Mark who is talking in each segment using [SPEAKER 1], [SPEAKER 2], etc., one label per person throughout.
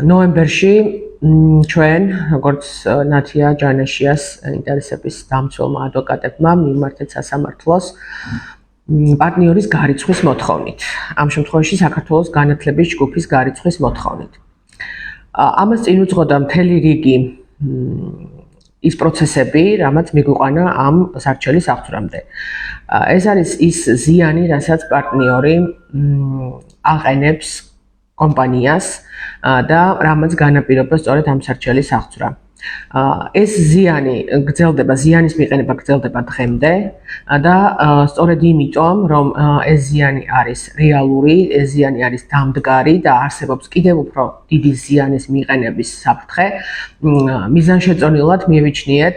[SPEAKER 1] ნოემბერში ჩვენ როგორც ნათია ჯანაშიას ინტერესების დამცველმა ადვოკატებმა მიმართეთ სასამართლოს პარტნიორის გარიცხვის მოთხოვნით. ამ შემთხვევაში საქართველოს განათლების ჯგუფის გარიცხვის მოთხოვნით. ამას წინ უძღოდა მთელი რიგი ის პროცესები, რამაც მიგვიყვანა ამ სარჩელის აღძვრამდე. ეს არის ის ზიანი, რასაც პარტნიორი აყენებს კომპანიას და რამაც განაპირობა სწორედ ამ სარჩელის აღძვრა. ეს ზიანი გრძელდება, ზიანის მიყენება გრძელდება დღემდე და სწორედ იმიტომ, რომ ეს ზიანი არის რეალური, ეს ზიანი არის დამდგარი და არსებობს კიდევ უფრო დიდი ზიანის მიყენების საფრთხე, მიზანშეწონილად მივიჩნიეთ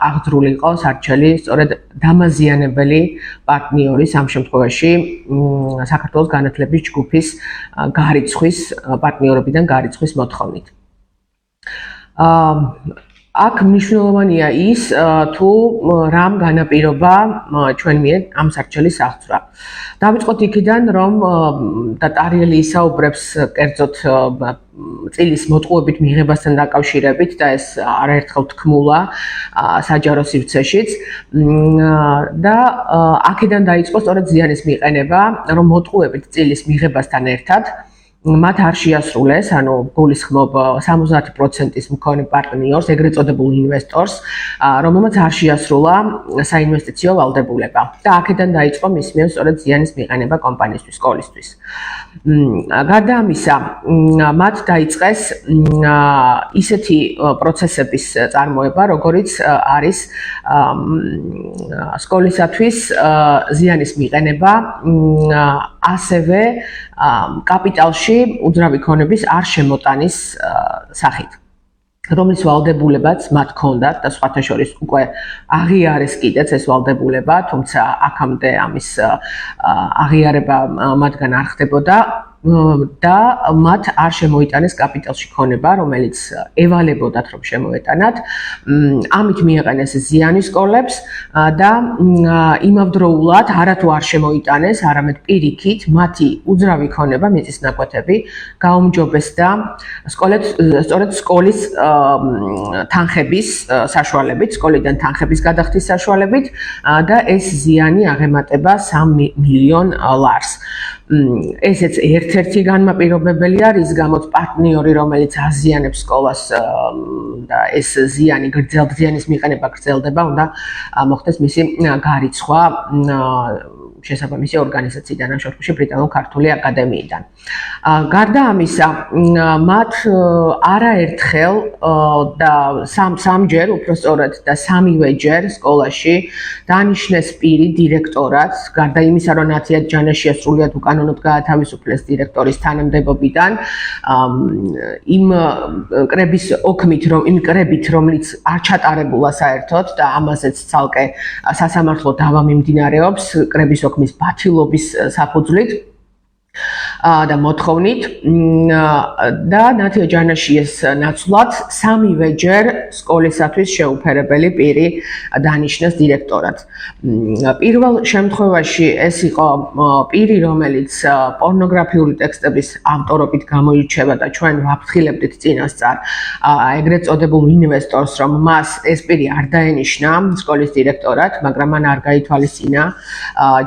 [SPEAKER 1] აღძრული იყო სარჩელი სწორედ დამაზიანებელი პარტნიორის ამ შემთხვევაში საქართველოს განათლების ჯგუფის გარიცხვის პარტნიორობიდან გარიცხვის მოთხოვნით. აქ მნიშვნელოვანია ის, თუ რამ განაპირობა ჩვენ მიერ ამ სარჩელის აღძვრა. დავიწყოთ იქიდან, რომ ტარიელი ისაუბრებს კერძოდ წილის მოტყუებით მიღებასთან დაკავშირებით და ეს არაერთხელ თქმულა საჯარო სივრცეშიც და აქედან დაიწყო სწორედ ზიანის მიყენება, რომ მოტყუებით წილის მიღებასთან ერთად მათ არ შეასრულეს, ანუ გულისხმობ 70%-ის მქონე პარტნიორს, ეგრეთ წოდებულ ინვესტორს, რომელმაც არ შეასრულა საინვესტიციო ვალდებულება. და აქედან დაიწყო მის მიერ სწორედ ზიანის მიყენება კომპანიისთვის, სკოლისთვის. გარდა ამისა, მათ დაიწყეს ისეთი პროცესების წარმოება, როგორიც არის სკოლისათვის ზიანის მიყენება, ასევე კაპიტალში უძრავი ქონების არ შემოტანის სახით, რომლის ვალდებულებაც მათ ჰქონდათ და სხვათა შორის უკვე აღიარეს კიდეც ეს ვალდებულება, თუმცა აქამდე ამის აღიარება მათგან არ ხდებოდა და მათ არ შემოიტანეს კაპიტალში ქონება, რომელიც ევალებოდათ რომ შემოეტანათ. ამით მიეყენეს ზიანი სკოლებს და იმავდროულად არათუ არ შემოიტანეს, არამედ პირიქით მათი უძრავი ქონება, მიწის ნაკვეთები გაუმჯობესდა სწორედ სკოლის თანხების საშუალებით, სკოლიდან თანხების გადახდის საშუალებით და ეს ზიანი აღემატება 3 მილიონ ლარს. ესეც ერთ-ერთი განმაპირობებელი არის, გამოც პარტნიორი, რომელიც აზიანებს სკოლას და ეს ზიანი ზიანის მიყენება გრძელდება, უნდა მოხდეს მისი გარიცხვა შესაბამისი ორგანიზაციიდან, ამ შემთხვევაში ბრიტანულ-ქართული აკადემიიდან. გარდა ამისა, მათ არაერთხელ და სამჯერ, უფრო სწორად და სამივეჯერ სკოლაში დანიშნეს პირი დირექტორად, გარდა იმისა, რომ ნათია ჯანაშია სრულიად უკანონოდ გაათავისუფლეს დირექტორის თანამდებობიდან, იმ კრების ოქმით, რომელიც არ ჩატარებულა საერთოდ და ამაზეც ცალკე სასამართლო დავა მიმდინარეობს კრების ოქმის ბათილობის საფუძვლით და მოთხოვნით და ნათია ჯანაშიას ნაცვლად სამივეჯერ სკოლისათვის შეუფერებელი პირი დანიშნეს დირექტორად. პირველ შემთხვევაში ეს იყო პირი, რომელიც პორნოგრაფიული ტექსტების ავტორობით გამოირჩევა და ჩვენ ვაფრთხილებდით წინასწარ ეგრეთ წოდებულ ინვესტორს, რომ მას ეს პირი არ დაენიშნა სკოლის დირექტორად, მაგრამ მან არ გაითვალისწინა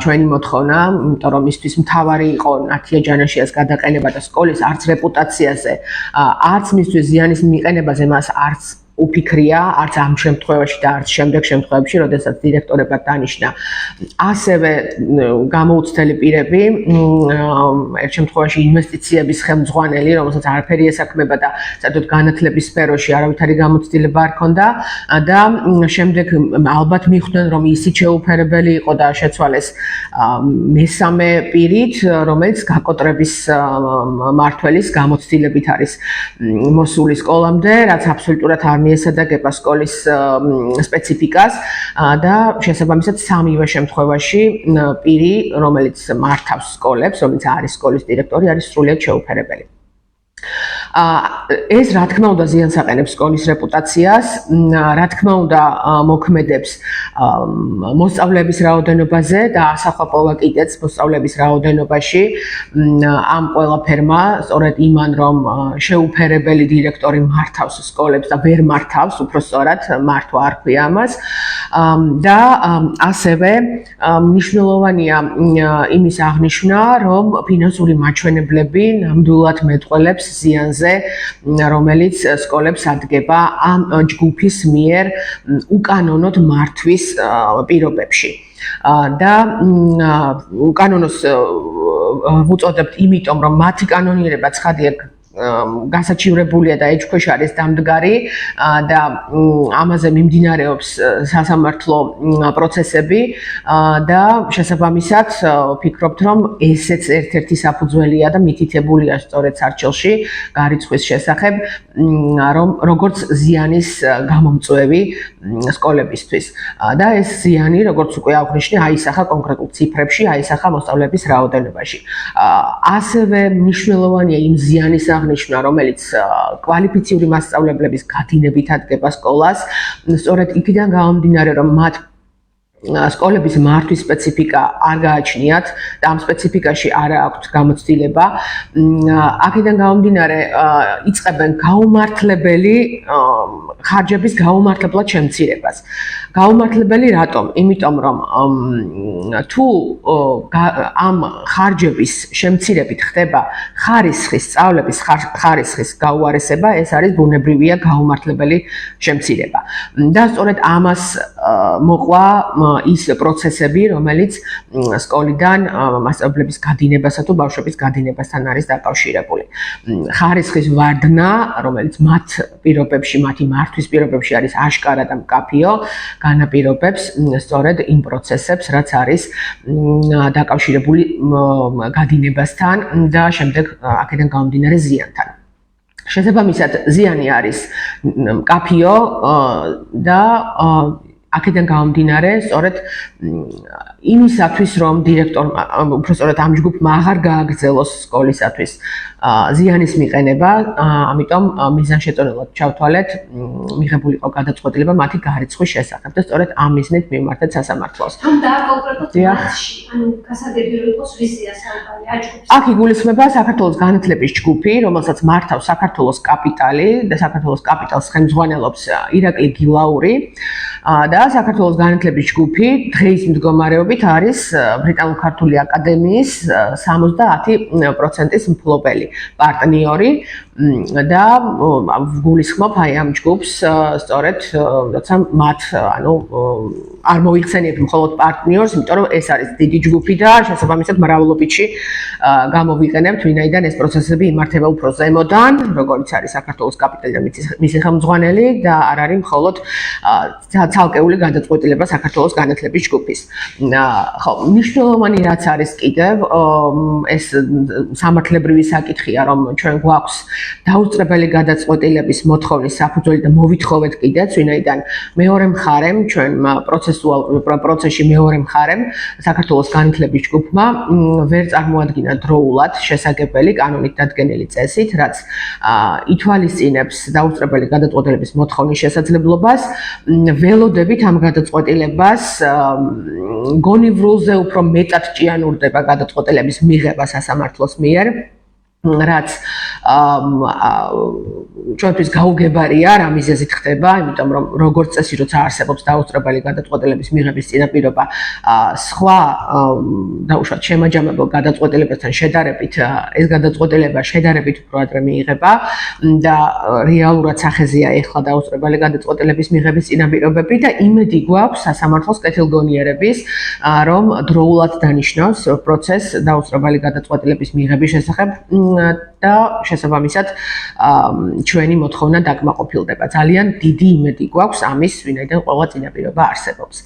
[SPEAKER 1] ჩვენი მოთხოვნა, იმიტომ რომ მისთვის მთავარი იყო ნათია ჯანაშიას გადაყენება და სკოლის არც რეპუტაციაზე, არც მისთვის ზიანის მიყენებაზე მას არც უფიქრია, არც ამ შემთხვევაში და არც შემდეგ შემთხვევებში, როდესაც დირექტორებად დანიშნა. ასევე გამოუცდელი პირები, ერთ შემთხვევაში ინვესტიციების ხელმძღვანელი, რომელსაც არაფერი ესაქმება და საერთოდ განათლების სფეროში არავითარი გამოცდილება არ ჰქონდა და შემდეგ ალბათ მიხვდნენ, რომ ისიც შეუფერებელი იყო და შეცვალეს მესამე პირით, რომელიც გაკოტრების მმართველის გამოცდილებით არის მოსული სკოლამდე, რაც აბსოლუტურად არ მიესადაგება სკოლის სპეციფიკას და შესაბამისად სამივე შემთხვევაში პირი, რომელიც მართავს სკოლებს, რომელიც არის სკოლის დირექტორი, არის სრულიად შეუფერებელი. ეს რა თქმა უნდა ზიანს აყენებს სკოლის რეპუტაციას, რა თქმა უნდა მოქმედებს მოსწავლეების რაოდენობაზე და ასახვა კიდეც მოსწავლეების რაოდენობაში ამ ყველაფერმა, სწორედ იმან რომ შეუფერებელი დირექტორი მართავს სკოლებს და ვერ მართავს, უпростоრად მართვა არ ქვია ამას და ასევე მნიშვნელოვანია იმის აღნიშვნა, რომ ფინანსური მაჩვენებლები ნამდვილად მეტყველებს ზიანზე, რომელიც სკოლებს ადგება ამ ჯგუფის მიერ უკანონოდ მართვის პირობებში. და უკანონოს ვუწოდებთ იმიტომ, რომ მათი კანონიერება ცხადია გასაჩივრებულია და ეჭქვეშ არის დამდგარი და ამაზე მიმდინარეობს სასამართლო პროცესები და შესაბამისად ვფიქრობთ, რომ ესეც ერთ-ერთი საფუძველია და მითითებულია სწორედ სარჩელში გარიცხვის შესახებ, რომ როგორც ზიანის გამომწვევი სკოლებისთვის და ეს ზიანი, როგორც უკვე აღვნიშნე, აისახა კონკრეტულ ციფრებში, აისახა მოსწავლეების რაოდენობაში. ასევე მნიშვნელოვანია იმ ზიანის აღნიშვნა, რომელიც კვალიფიციური მასწავლებლების გადინებით ადგება სკოლას, სწორედ იქიდან გამომდინარე, რომ მათ სკოლების მართვის სპეციფიკა არ გააჩნიათ და ამ სპეციფიკაში არ აქვთ გამოცდილება. აქედან გამომდინარე იწყებენ გაუმართლებელი ხარჯების გაუმართლებლად შემცირებას. გაუმართლებელი რატომ? იმიტომ რომ თუ ამ ხარჯების შემცირებით ხდება ხარისხის სწავლების ხარისხის გაუარესება, ეს არის ბუნებრივია გაუმართლებელი შემცირება. და სწორედ ამას მოყვა ის პროცესები, რომელიც სკოლიდან მასწავლებლების გადინებასა თუ ბავშვების გადინებასთან არის დაკავშირებული. ხარისხის ვარდნა, რომელიც მათ პირობებში, მათი მართვის პირობებში არის აშკარა და მკაფიო, განაპირობებს სწორედ იმ პროცესებს, რაც არის დაკავშირებული გადინებასთან და შემდეგ აქედან გამომდინარე ზიანთან. შესაბამისად, ზიანი არის მკაფიო და აქედან გამომდინარე, სწორედ იმისათვის, რომ დირექტორმა, უბრალოდ ამ ჯგუფმა აღარ გააგრძელოს სკოლისათვის ზიანის მიყენება, ამიტომ მიზანშეწონილად ჩავთვალეთ მიღებული იყო გადაწყვეტილება მათი გარიცხვის შესახებ და სწორედ ამ მიზნით მივმართეთ სასამართლოს.
[SPEAKER 2] და კონკრეტულად მათში, ანუ გასაგები რომ იყოს ვიზია საუბარი აჯგუფს.
[SPEAKER 1] აქ იგულისხმება საქართველოს განათლების ჯგუფი, რომელსაც მართავს საქართველოს კაპიტალი და საქართველოს კაპიტალს ხელმძღვანელობს ირაკლი გილაური და საქართველოს განათლების ჯგუფი დღეის მდგომარეობით არის ბრიტანულ-ქართული აკადემიის 70% მფლობელი პარტნიორი და ვგულისხმობ აი ამ ჯგუფს სწორედ როცა მათ ანუ არ მოიხსენიებ მხოლოდ პარტნიორს, იმიტომ რომ ეს არის დიდი ჯგუფი და შესაბამისად მრავლობითში გამოვიყენებთ, ვინაიდან ეს პროცესები იმართება უფრო ზემოდან, როგორც არის საქართველოს კაპიტალი და მისი ხელმძღვანელი და არ არის მხოლოდ ცალკეული გადაწყვეტილება საქართველოს განათლების ჯგუფის. ხო, მნიშვნელოვანი რაც არის კიდევ ეს სამართლებრივი საკითხია, რომ ჩვენ გვაქვს დაუსწრებელი გადაწყვეტილების მოთხოვნის საფუძველი და მოვითხოვეთ კიდეც, ვინაიდან მეორე მხარემ ჩვენ პროცესში მეორე მხარემ საქართველოს განათლების ჯგუფმა ვერ წარმოადგინა დროულად შესაგებელი კანონით დადგენილი წესით, რაც ითვალისწინებს დაუსწრებელი გადაწყვეტილების მოთხოვნის შესაძლებლობას, ველოდებით ამ გადაწყვეტილებას გონივრულზე უფრო მეტად ჭიანურდება გადაწყვეტილების მიღება სასამართლოს მიერ, რაც ჩვენთვის გაუგებარია რა მიზეზით ხდება, იმიტომ რომ როგორც წესი, როცა არსებობს დაუსწრებელი გადაწყვეტილების მიღების წინაპირობა, სხვა დაუშვათ შემაჯამებელ გადაწყვეტილებასთან შედარებით ეს გადაწყვეტილება შედარებით უფრო ადრე მიიღება და რეალურად სახეზეა ეხლა დაუსწრებელი გადაწყვეტილების მიღების წინაპირობები და იმედი გვაქვს სასამართლოს კეთილგონიერების, რომ დროულად დანიშნავს პროცესს დაუსწრებელი გადაწყვეტილების მიღების შესახებ და შესაბამისად ჩვენი მოთხოვნა დაკმაყოფილდება. ძალიან დიდი იმედი გვაქვს ამის, ვინაიდან ყველა წინაპირობა არსებობს.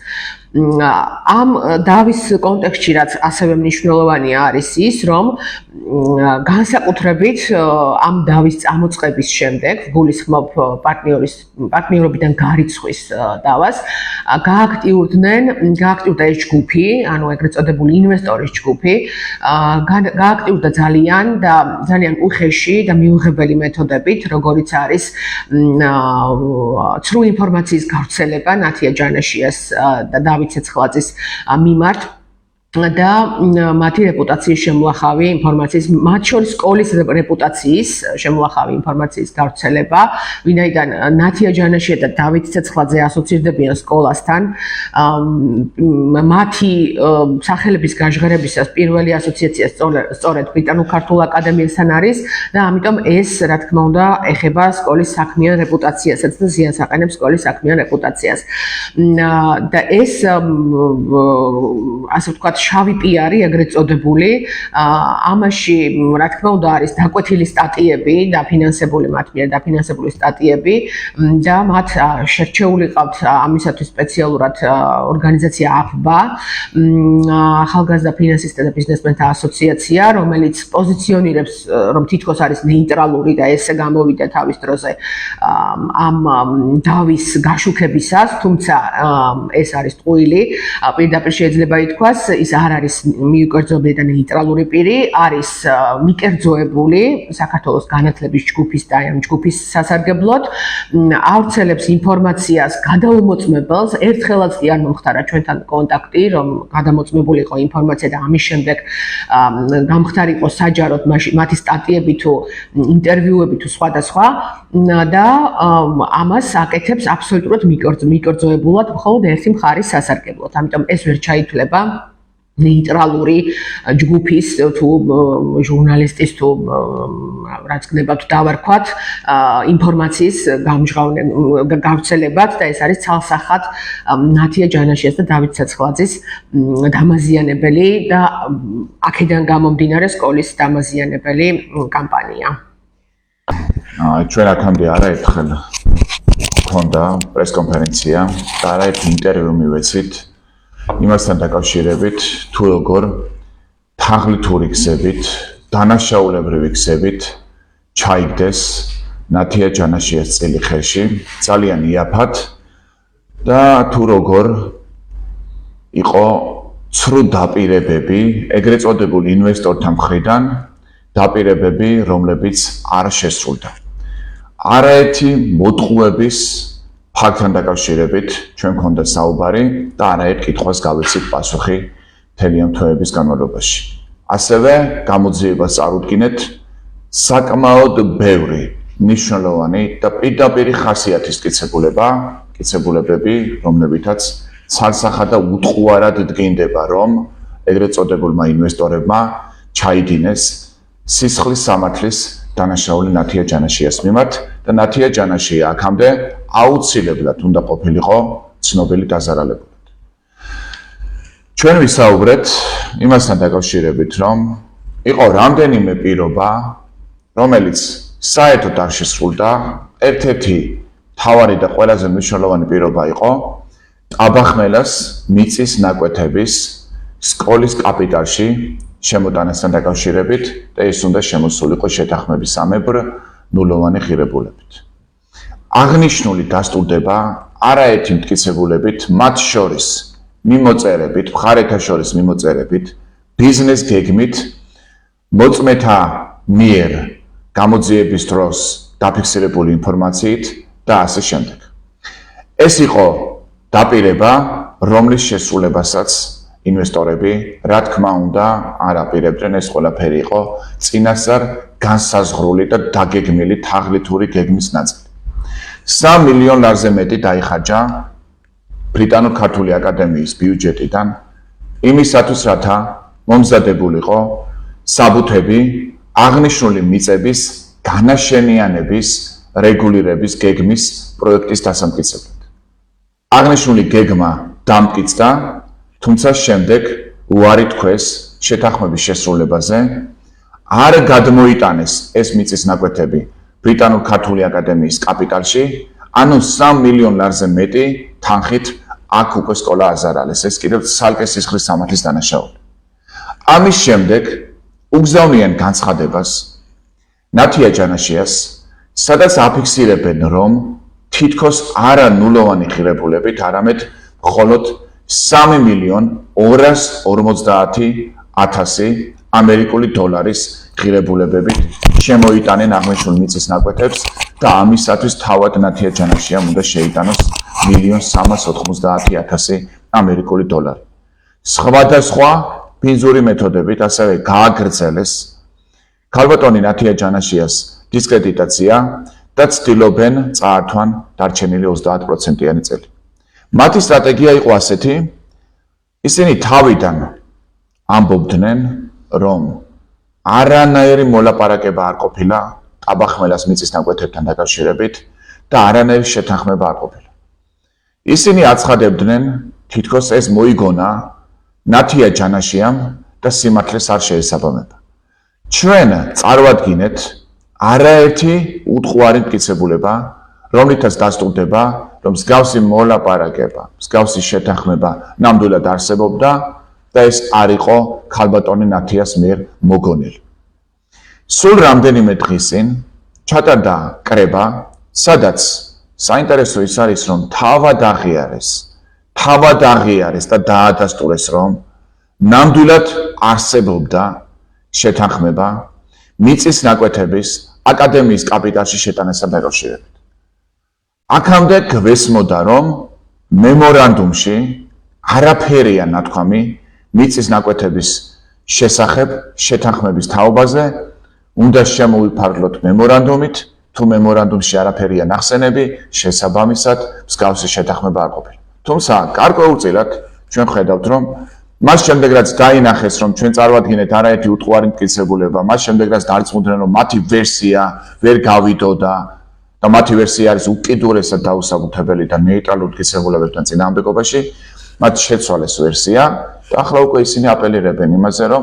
[SPEAKER 1] ამ დავის კონტექსტში რაც ასევე მნიშვნელოვანია არის ის, რომ განსაკუთრებით ამ დავის წამოწყების შემდეგ, გულისხმობ პარტნიორობიდან გარიცხვის დავას, გააქტიურდა ეს ჯგუფი, ანუ ეგრეთ წოდებული ინვესტორის ჯგუფი, გააქტიურდა ძალიან უხეში და მიუღებელი მეთოდებით, როგორიც არის ცრუ ინფორმაციის გავრცელება ნათია ჯანაშიას და დავით ცეცხლაძის მიმართ და მათი რეპუტაციის შემოახავი ინფორმაციის, მათ შორის სკოლის რეპუტაციის შემოახავი ინფორმაციის გავრცელება, ვინაიდან ნათია ჯანაშია და დავით ცეცხლაძე ასოცირდებიან სკოლასთან, მათი სახელების გაჟღერებისას პირველი ასოციაცია სწორედ ბრიტანულ-ქართულ აკადემიასთან არის და ამიტომ ეს, რა თქმა უნდა, ეხება სკოლის საქმიან რეპუტაციასაც და ზიანს აყენებს სკოლის საქმიან რეპუტაციას. და ეს ასე ვთქვათ შავი პიარი ეგრეთ წოდებული, ამაში რა თქმა უნდა არის დაკვეთილი სტატიები, დაფინანსებული მათ მიერ დაფინანსებული სტატიები და მათ შერჩეული ყავთ ამისათვის სპეციალურად ორგანიზაცია AFBA, ახალგაზრდა ფინანსისტთა და ბიზნესმენთა ასოციაცია, რომელიც პოზიციონირებს, რომ თითქოს არის ნეიტრალური და ესე გამოვიდა თავის დროზე ამ დავის გაშუქებისას, თუმცა ეს არის ტყუილი, პირდაპირ შეიძლება ითქვას, ის არ არის მიუკერძოებული და ნეიტრალური პირი, არის მიკერძოებული საქართველოს განათლების ჯგუფის და ამ ჯგუფის სასარგებლოდ, ავრცელებს ინფორმაციას გადაუმოწმებელს, ერთხელაც კი არ მომხდარა ჩვენთან კონტაქტი, რომ გადამოწმებული იყო ინფორმაცია და ამის შემდეგ გამხდარიყო საჯაროდ მათი სტატიები თუ ინტერვიუები თუ სხვადასხვა და ამას აკეთებს აბსოლუტურად მიკერძოებულად მხოლოდ ერთი მხარის სასარგებლოდ. ამიტომ ეს ვერ ჩაითვლება ნეიტრალური ჯგუფის თუ ჟურნალისტის თუ რაც გნებავთ დავარქვათ ინფორმაციის გავრცელებად და ეს არის ცალსახად ნათია ჯანაშიას და დავით ცეცხლაძის დამაზიანებელი და აქედან გამომდინარე სკოლის დამაზიანებელი კამპანია.
[SPEAKER 3] ჩვენ აქამდე არაერთხელ გქონდა პრესკონფერენცია და არაერთი ინტერვიუ მივეცით იმასთან დაკავშირებით, თუ როგორ თაღლითური გზებით, დანაშაულებრივი გზებით ჩაიგდეს ნათია ჯანაშიას წილი ხელში, ძალიან იაფად და თუ როგორ იყო ცრუ დაპირებები, ეგრეთ წოდებული ინვესტორთა მხრიდან დაპირებები, რომლებიც არ შესრულდა. არაერთი მოტყუების ფაქტთან დაკავშირებით ჩვენ გქონდა საუბარი და არაერთ კითხვას გავეცით პასუხი მთელი ამ თვეების განმავლობაში. ასევე გამოძიებას წარუდგინეთ საკმაოდ ბევრი მნიშვნელოვანი და პირდაპირი ხასიათის კიცებულებები, რომლებითაც ცალსახად და უტყუარად დგინდება, რომ ეგრეთ წოდებულმა ინვესტორებმა ჩაიდინეს სისხლის სამართლის დანაშაული ნათია ჯანაშიას მიმართ და ნათია ჯანაშია აქამდე აუცილებლად უნდა ყოფილიყო ცნობილი დაზარალებულად. ჩვენ ვისაუბრეთ იმასთან დაკავშირებით, რომ იყო რამდენიმე პირობა, რომელიც საერთოდ არ შესრულდა. ერთ-ერთი მთავარი და ყველაზე მნიშვნელოვანი პირობა იყო ტაბახმელას მიწის ნაკვეთების სკოლის კაპიტალში შემოტანასთან დაკავშირებით და ეს უნდა შემოსულიყო შეთანხმებისამებრ ნულოვანი ღირებულებით. აღნიშნული დასტურდება არაერთი მტკიცებულებით, მათ შორის მიმოწერებით, მხარეთა შორის მიმოწერებით, ბიზნეს გეგმით, მოწმეთა მიერ გამოძიების დროს დაფიქსირებული ინფორმაციით და ასე შემდეგ. ეს იყო დაპირება, რომლის შესრულებასაც ინვესტორები, რა თქმა უნდა, არ აპირებდნენ, ეს ყველაფერი იყო წინასწარ განსაზღვრული და დაგეგმილი თაღლითური გეგმის ნაწილი. 3 მილიონ ლარზე მეტი დაიხარჯა ბრიტანულ-ქართული აკადემიის ბიუჯეტიდან იმისათვის, რათა მომზადებულიყო საბუთები აღნიშნული მიწების განაშენიანების რეგულირების გეგმის პროექტის დასამტკიცებლად. აღნიშნული გეგმა დამტკიცდა, თუმცა შემდეგ უარი თქვეს შეთანხმების შესრულებაზე, არ გადმოიტანეს ეს მიწის ნაკვეთები ბრიტანულ-ქართული აკადემიის კაპიტალში, ანუ 3 მილიონ ლარზე მეტი თანხით აქ უკვე სკოლა აზარალეს, ეს კიდევ ცალკე სისხლის სამართლის დანაშაული. ამის შემდეგ უგზავნიან განცხადებას ნათია ჯანაშიას, სადაც აფიქსირებენ, რომ თითქოს არა ნულოვანი ღირებულებით, არამედ მხოლოდ 3,250,000 ამერიკული დოლარის ღირებულებებით შემოიტანენ აღნიშნულ მიწის ნაკვეთებს და ამისათვის თავად ნათია ჯანაშიამ უნდა შეიტანოს 1,390,000 ამერიკული დოლარი. სხვადასხვა ფინანსური მეთოდებით ასევე გააგრძელეს ქალბატონი ნათია ჯანაშიას დისკრედიტაცია და ცდილობენ წაართვან დარჩენილი 30%-იანი წელი. მათი სტრატეგია იყო ასეთი, ისინი თავიდან ამბობდნენ, რომ არანაირი მოლაპარაკება არ ყოფილა ტაბახმელას მიწის ნაკვეთებთან დაკავშირებით და არანაირი შეთანხმება არ ყოფილა. ისინი აცხადებდნენ, თითქოს ეს მოიგონა ნათია ჯანაშიამ და სიმართლეს არ შეესაბამება. ჩვენ წარვადგინეთ არაერთი უტყუარი მტკიცებულება, რომლითაც დასტურდება, რომ მსგავსი მოლაპარაკება, მსგავსი შეთანხმება ნამდვილად არსებობდა და ეს არ იყო ქალბატონი ნათიას მიერ მოგონილი. სულ რამდენიმე დღის წინ ჩატარდა კრება, სადაც საინტერესო ის არის, რომ თავად აღიარეს და დაადასტურეს, რომ ნამდვილად არსებობდა შეთანხმება მიწის ნაკვეთების აკადემიის კაპიტალში შეტანასთან დაკავშირებით. აქამდე გვესმოდა, რომ მემორანდუმში არაფერია ნათქვამი მიწის ნაკვეთების შესახებ შეთანხმების თაობაზე, უნდა შემოვიფარგლოთ მემორანდუმით, თუ მემორანდუმში არაფერია ნახსენები, შესაბამისად მსგავსი შეთანხმება არ ყოფილა. თუმცა გარკვეულწილად ჩვენ ხედავთ, რომ მას შემდეგ რაც დაინახეს, რომ ჩვენ წარვადგინეთ არაერთი უტყუარი მტკიცებულება, მას შემდეგ რაც დარწმუნდნენ, რომ მათი ვერსია ვერ გავიდოდა და მათი ვერსია არის უკიდურესად დაუსაბუთებელი და ნეიტრალურ მტკიცებულებებთან წინააღმდეგობაში, მათ შეცვალეს ვერსია და ახლა უკვე ისინი აპელირებენ იმაზე, რომ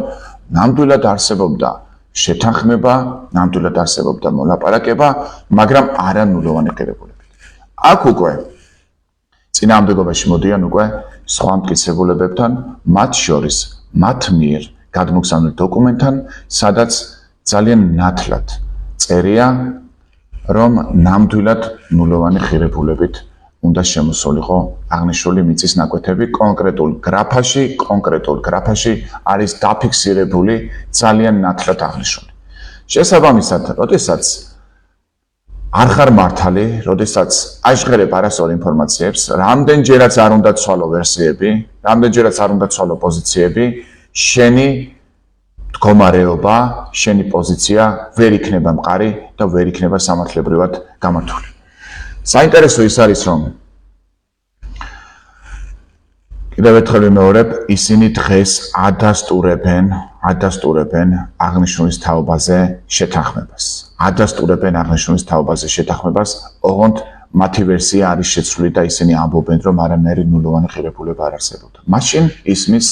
[SPEAKER 3] ნამდვილად არსებობდა შეთანხმება, ნამდვილად არსებობდა მოლაპარაკება, მაგრამ არა ნულოვანი ღირებულებით. აქ უკვე წინააღმდეგობაში მოდიან უკვე სხვა მტკიცებულებებთან, მათ შორის მათ მიერ გადმოგზავნილ დოკუმენტთან, სადაც ძალიან ნათლად წერია, რომ ნამდვილად ნულოვანი ღირებულებით უნდა შემოსულიყო აღნიშნული მიწის ნაკვეთები კონკრეტულ გრაფაში არის დაფიქსირებული ძალიან ნათლად აღნიშნული. შესაბამისად, როდესაც არ ხარ მართალი, როდესაც აჟღერებ არასწორ ინფორმაციებს, რამდენჯერაც არ უნდა ცვალო ვერსიები, რამდენჯერაც არ უნდა ცვალო პოზიციები, შენი მდგომარეობა, შენი პოზიცია ვერ იქნება მყარი და ვერ იქნება სამართლებრივად გამართული. საინტერესო ის არის, რომ კიდევ ერთხელ ვიმეორებ, ისინი დღეს ადასტურებენ აღნიშნულის თაობაზე შეთანხმებას. ოღონდ მათი ვერსია არის შეცვლილი და ისინი ამბობენ, რომ არანაირი ნულოვანი ღირებულება არ არსებობდა. მაშინ ისმის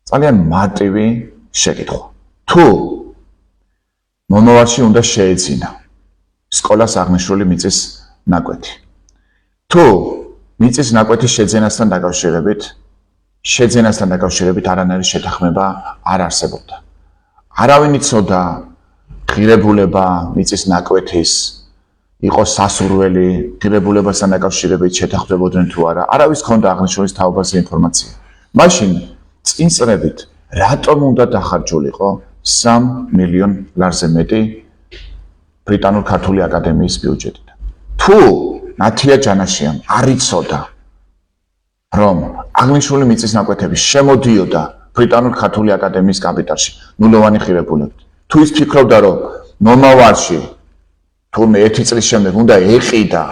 [SPEAKER 3] ძალიან მარტივი შეკითხვა. თუ მომავალში უნდა შეეძინა სკოლას აღნიშნული მიწის ნაკვეთი. თუ მიწის ნაკვეთის შეძენასთან დაკავშირებით არანაირი შეთანხმება არ არსებობდა. არავინ იცოდა ღირებულება მიწის ნაკვეთის იყო სასურველი, ღირებულებასთან დაკავშირებით შეთანხმდებოდნენ თუ არა, არავის ჰქონდა აღნიშნულის თაობაზე ინფორმაცია. მაშინ წინწრებით რატომ უნდა დახარჯულიყო 3 მილიონ ლარზე მეტი ბრიტანულ ქართული აკადემიის ბიუჯეტიდან? თუ ნათია ჯანაშიამ არ იცოდა, რომ აღნიშნული მიწის ნაკვეთები შემოდიოდა ბრიტანულ ქართული აკადემიის კაპიტალში ნულოვანი ღირებულებით, თუ ის ფიქრობდა, რომ მომავალში თურმე 1 წლის შემდეგ უნდა ეყიდა,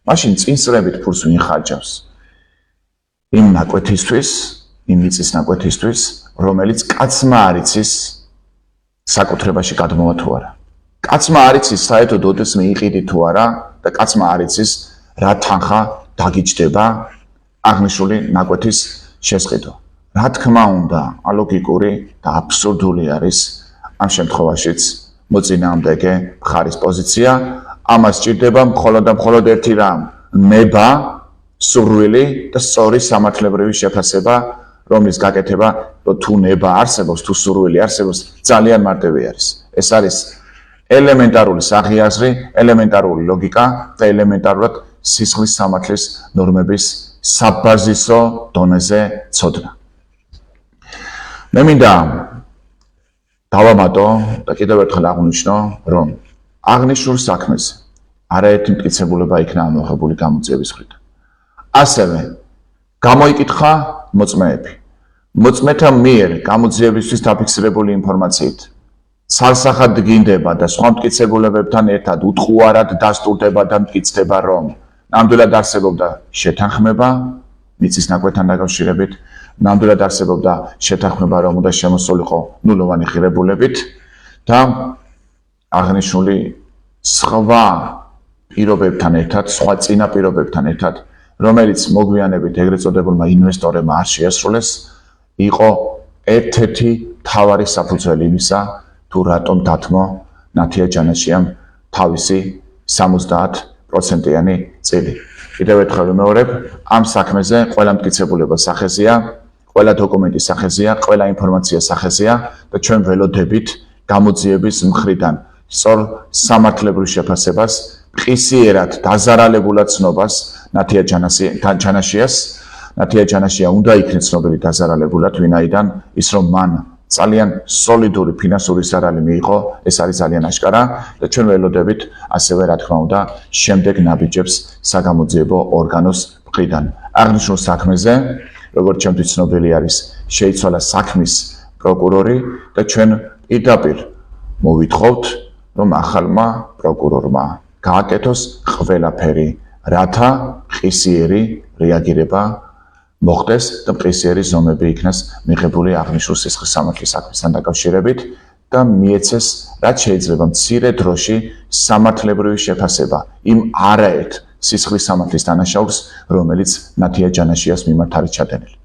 [SPEAKER 3] მაშინ წინწრებით ფულს ვინ ხარჯავს იმ ნაკვეთისთვის, იმ მიწის ნაკვეთისთვის, რომელიც კაცმა არ იცის საკუთრებაში გადმოვა თუ არა. კაცმა არ იცის საერთოდ ოდესმე მიიყიდი თუ არა და კაცმა არ იცის რა თანხა დაგიჯდება აღნიშნული ნაკვეთის შესყიდვა. რა თქმა უნდა, ალოგიკური და აბსურდული არის ამ შემთხვევაშიც მოწინააღმდეგე მხარის პოზიცია. ამას სჭირდება მხოლოდ ერთი რამ, ნება სურვილი და სწორი სამართლებრივი შეფასება, რომლის გაკეთება თუ ნება არსებობს, თუ სურვილი არსებობს, ძალიან მარტივი არის. ეს არის ელემენტარული აღიაზრი, ელემენტარული ლოგიკა და ელემენტარულად სისხლის სამართლის ნორმების საბაზისო დონეზე ცოდნა. მე მინდა დავამატო და კიდევ ერთხელ აღვნიშნო, რომ აღნიშნულ საქმეზე არაერთი მტკიცებულება იქნა ამოღებული გამოძიების მხრიდან. ასევე გამოიკითხა მოწმეები. მოწმეთა მიერ გამოძიებისთვის დაფიქსირებული ინფორმაციით ცალსახად დგინდება და სხვა მტკიცებულებებთან ერთად უთხოვარად დასტურდება და მტკიცდება, რომ ნამდვილად არსებობდა შეთანხმება მიწის ნაკვეთთან დაკავშირებით, ნამდვილად არსებობდა შეთანხმება, რომ უნდა შემოსულიყო ნულოვანი ღირებულებით და აღნიშნული სხვა პირობებთან ერთად, სხვა წინა პირობებთან ერთად, რომელიც მოგვიანებით ეგრეთ წოდებულმა ინვესტორებმა არ შეასრულეს, იყო ერთ-ერთი მთავარი საფუძველი იმისა, თუ რატომ დათმო ნათია ჯანაშიამ თავისი 70%-იანი წილი. კიდევ ერთხელ ვიმეორებ, ამ საქმეზე ყველა მტკიცებულება სახეზეა, ყველა დოკუმენტი სახეზეა, ყველა ინფორმაცია სახეზეა და ჩვენ ველოდებით გამოძიების მხრიდან სწორ სამართლებრივ შეფასებას, ყისიერად დაზარალებულად ცნობას ნათია ჯანაშია უნდა იქნეს ცნობილი დაზარალებულად, ვინაიდან ის რომ მან ძალიან სოლიდური ფინანსური ზარალი მიიღო, ეს არის ძალიან აშკარა და ჩვენ ველოდებით ასევე რა თქმა უნდა შემდეგ ნაბიჯებს საგამოძიებო ორგანოს მხრიდან. აღნიშნულ საქმეზე, როგორც ჩემთვის ცნობილი არის, შეიცვალა საქმის პროკურორი და ჩვენ პირდაპირ მოვითხოვთ, რომ ახალმა პროკურორმა გააკეთოს ყველაფერი, რათა ყისიერი რეაგირება მოხდეს და ყისიერი ზომები იქნას მიღებული აღნიშნულ სისხლის სამართლის საქმესთან დაკავშირებით და მიეცეს, რაც შეიძლება მცირე დროში სამართლებრივი შეფასება იმ არაერთ სისხლის სამართლის დანაშაულს, რომელიც ნათია ჯანაშიას მიმართ არის ჩადენილი.